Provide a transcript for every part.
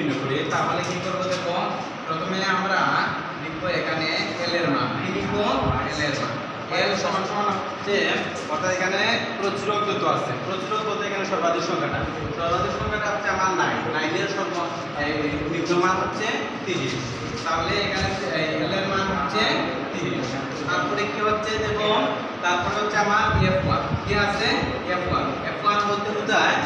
নির্ণয় করি তাহলে কি করব দেখো প্রথমে আমরা লিখব এখানে l এর মান কি লিখব l এর মান l সমান সমান হচ্ছে অর্থাৎ এখানে প্রচুরক যত আছে প্রচুরক বলতে এখানে সর্বাধিক সংখ্যাটা হচ্ছে আমার 9 9 এর নিম্ন মান হচ্ছে 30 তাহলে এখানে l এর মান হচ্ছে 30 তারপরে কি হচ্ছে দেখো তারপরে হচ্ছে আমার f1 কি আছে f1 বলতে বোঝায়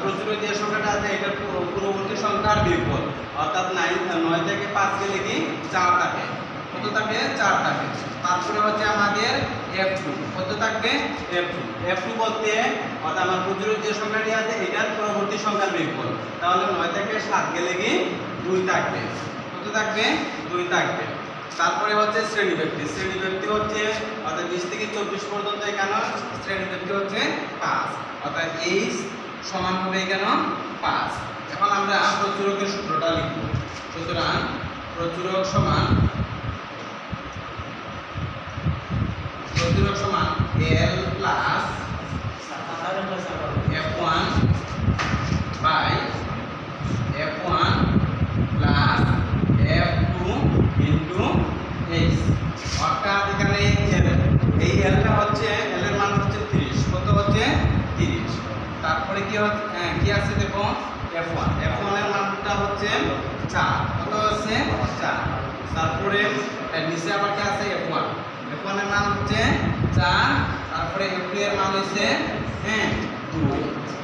প্রচুরক যে সংখ্যাটা আছে এটা পূর্ববর্তী সংখ্যার বিয়োগফল অর্থাৎ 9 থেকে 5 গেলে কি 4 থাকে কত থাকে 4 থাকে তারপরে হচ্ছে আমাদের f2 কত থাকবে f2 বলতে অর্থাৎ আমার প্রচুরক যে সংখ্যাটি আছে এটার পরবর্তী সংখ্যার বিয়োগফল তাহলে 9 থেকে 7 গেলে কি 2 থাকবে কত থাকবে 2 থাকবে তারপরে হচ্ছে শ্রেণীব্যক্তি হচ্ছে অর্থাৎ 20 থেকে 24 পর্যন্ত এখানে শ্রেণীব্যক্তি হচ্ছে 5 অর্থাৎ h সমান হবে এখানে 5 এখন আমরা প্রচুরকের সূত্রটা লিখব সুতরাং প্রচুরক সমান l plus f1 by f1 plus f2 into h অর্থাৎ এখানে এই l টা হচ্ছে l এর মান হচ্ছে 30 কত হচ্ছে 30 তারপরে কি আছে দেখো f1 এর মানটা হচ্ছে 4 কত আছে 4 তারপরে নিচে আবার কি আছে f1 এর মান হচ্ছে 4 তারপরে f2 এর মান হচ্ছে 2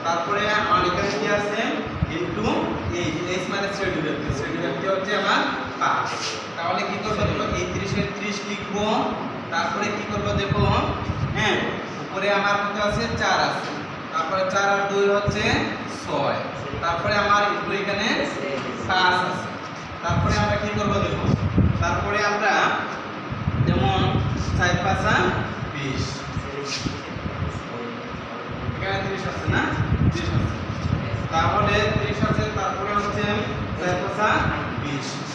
তারপরে আমার এখানে কি আছে ইনটু h মানে শ্রেণীব্যক্তি হচ্ছে আমার 5 তাহলে কি করব দেখো এই 30 এর 30 লিখব তারপরে কি করব দেখো উপরে আমার কত আছে 4 আছে তারপরে 4 আর 2 হচ্ছে 6 তারপরে আমার একটু এখানে 5 আছে তারপরে আমরা কি করব দেখো তারপরে আমরা যেমন 4 5 20 এখানে 30 আছে না 30 আছে তাহলে 30 আছে তারপরে হচ্ছে 4 5 20